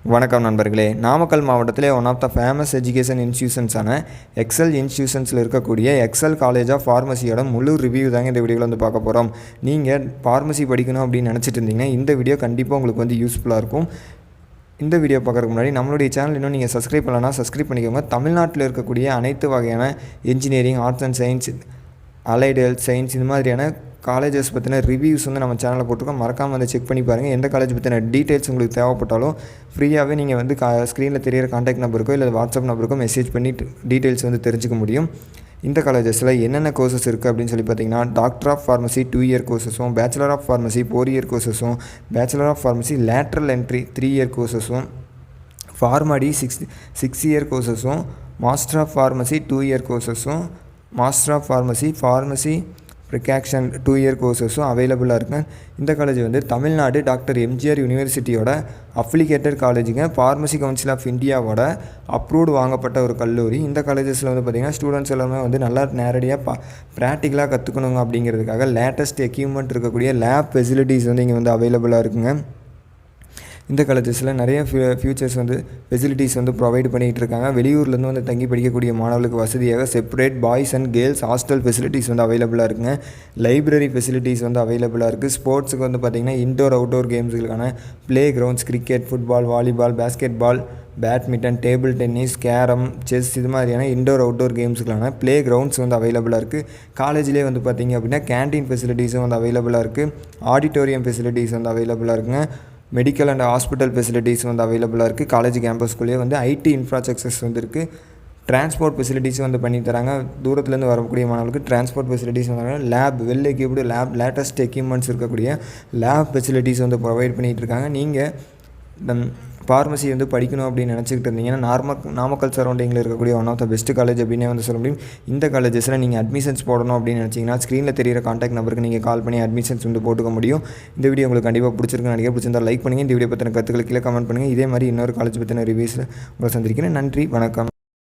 வணக்கம் நண்பர்களே. நாமக்கல் மாவட்டத்திலே one of the famous education இன்ஸ்டியூஷன்ஸான எக்ஸல் இன்ஸ்டியூஷன்ஸில் இருக்கக்கூடிய எக்ஸல் காலேஜ் ஆஃப் ஃபார்மசியோட முழு ரிவ்யூ தாங்க இந்த வீடியோவில் வந்து பார்க்க போகிறோம். நீங்கள் ஃபார்மசி படிக்கணும் அப்படின்னு நினச்சிட்டு இருந்தீங்கன்னா இந்த வீடியோ கண்டிப்பாக உங்களுக்கு வந்து யூஸ்ஃபுல்லாக இருக்கும். இந்த வீடியோ பார்க்குறதுக்கு முன்னாடி நம்மளுடைய சேனல் இன்னும் நீங்கள் சப்ஸ்கிரைப் பண்ணலன்னா சப்ஸ்கிரைப் பண்ணிக்கோங்க. தமிழ்நாட்டில் இருக்கக்கூடிய அனைத்து வகையான engineering, arts and science, allied health science இந்த மாதிரியான காலேஜஸ் பற்றின ரிவ்யூஸ் வந்து நம்ம சேனலில் போட்டிருக்கோம். மறக்காமல் வந்து செக் பண்ணி பாருங்கள். எந்த காலேஜ் பற்றின டீட்டெயில்ஸ் உங்களுக்கு தேவைப்பட்டாலும் ஃப்ரீயாகவே நீங்கள் வந்து ஸ்க்ரீனில் தெரியிற காண்டாக்ட் நம்பருக்கோ இல்லை வாட்ஸ்அப் நம்பருக்கோ மெசேஜ் பண்ணி டீட்டெயில்ஸ் வந்து தெரிஞ்சுக்க முடியும். இந்த காலேஜஸில் என்னென்ன கோர்சஸ் இருக்குது அப்படின்னு சொல்லி பார்த்தீங்கன்னா, டாக்டர் ஆஃப் ஃபார்மசி 2 இயர் கோர்சஸும், பேச்சுலர் ஆஃப் ஃபார்மசி 4 இயர் கோர்சஸும், bachelor of pharmacy lateral entry 3 year கோர்சஸும், ஃபார்மடி 6 இயர் கோர்சஸும், மாஸ்டர் ஆஃப் ஃபார்மசி 2 இயர் கோர்சஸும், master of pharmacy practice 2 year கோர்சஸும் அவைலபிளாக இருக்குது. இந்த காலேஜ் வந்து தமிழ்நாடு டாக்டர் எம்ஜிஆர் யூனிவர்சிட்டியோட அஃபிலிகேட்டட் காலேஜுங்க. ஃபார்மசி கவுன்சில் ஆஃப் இந்தியாவோட அப்ரூவ்டு வாங்கப்பட்ட ஒரு கல்லூரி. இந்த காலேஜஸில் வந்து பார்த்திங்கன்னா ஸ்டூடெண்ட்ஸ் எல்லாமே வந்து நல்லா நேரடியாக ப்ராக்டிக்கலாக கற்றுக்கணுங்க அப்படிங்கிறதுக்காக லேட்டஸ்ட் எக்யூப்மெண்ட் இருக்கக்கூடிய லேப் ஃபெசிலிட்டிஸ் வந்து இங்கே வந்து அவைலபிளாக இருக்குங்க. இந்த காலேஜஸில் நிறைய ஃபியூச்சர்ஸ் வந்து ஃபெசிலிட்டிஸ் வந்து ப்ரொவைட் பண்ணிகிட்டு இருக்காங்க. வெளியூர்லேருந்து வந்து தங்கி படிக்கக்கூடிய மாணவர்களுக்கு வசதியாக separate boys and girls hostel facilities வந்து அவைலபிளாக இருக்குங்க. லைப்ரரி ஃபெசிலிட்டிஸ் வந்து அவைலபிளாக இருக்குது. ஸ்போர்ட்ஸுக்கு வந்து பார்த்திங்கன்னா இன்டோர் அவுட்டோர் கேம்ஸுக்கான playgrounds, cricket, football, volleyball, basketball, badminton, table tennis, carrom, chess இது மாதிரியான இன்டோர் அவுட்டோர் கேம்ஸுக்கான ப்ளே கிரவுண்ட்ஸ் வந்து அவைலபிளாக இருக்குது. காலேஜ்லேயே வந்து பார்த்திங்க அப்படின்னா கேன்டீன் ஃபெசிலிட்டிஸும் வந்து அவைலபிளாக இருக்குது. ஆடிட்டோரியம் ஃபெசிலிட்டிஸ் வந்து அவைலபிளாக இருக்குங்க. மெடிக்கல் அண்ட் ஹாஸ்பிட்டல் ஃபெசிலிட்டிஸ் வந்து அவைலபிளாக இருக்குது. காலேஜ் கேம்பஸ்குள்ளேயே வந்து ஐடி இன்ஃப்ராஸ்ட்ரக்சர்ஸ் வந்து இருக்குது. டிரான்ஸ்போர்ட் ஃபெசிலிட்டிஸும் வந்து பண்ணி தராங்க. தூரத்துலேருந்து வரக்கூடிய மாணவர்களுக்கு டிரான்ஸ்போர்ட் ஃபெசிலிட்டிஸ் வந்து lab, well equipped lab, latest equipments இருக்கக்கூடிய லேப் ஃபெசிலிட்டிஸ் வந்து ப்ரொவைட் பண்ணிகிட்டு இருக்காங்க. நீங்கள் இந்த ஃபார்மசி வந்து படிக்கணும் அப்படின்னு நினச்சிக்கிட்டு இருந்தீங்கன்னா நாமக்கல் சரௌண்டிங்கில் இருக்கக்கூடிய one of the best college அப்படின்னே வந்து சொல்ல முடியும். இந்த காலேஜஸில் நீங்கள் அட்மிஷன்ஸ் போடணும் அப்படின்னு நினச்சிங்கன்னா ஸ்க்ரீனில் தெரியிற காண்டாக்ட் நம்பருக்கு நீங்கள் கால் பண்ணி அட்மிஷன்ஸ் வந்து போட்டுக்க முடியும். இந்த வீடியோ உங்களுக்கு கண்டிப்பாக பிடிச்சிருக்குன்னு நினைக்கிறேன். பிடிச்சிருந்தா லைக் பண்ணுங்கள். இந்த வீடியோ பற்றின கருத்துக்களை கீழே கமெண்ட் பண்ணுங்கள். இதே மாதிரி இன்னொரு காலேஜ் பற்றின ரிவ்யூஸில் உங்களை சந்திக்கிறேன். நன்றி, வணக்கம்.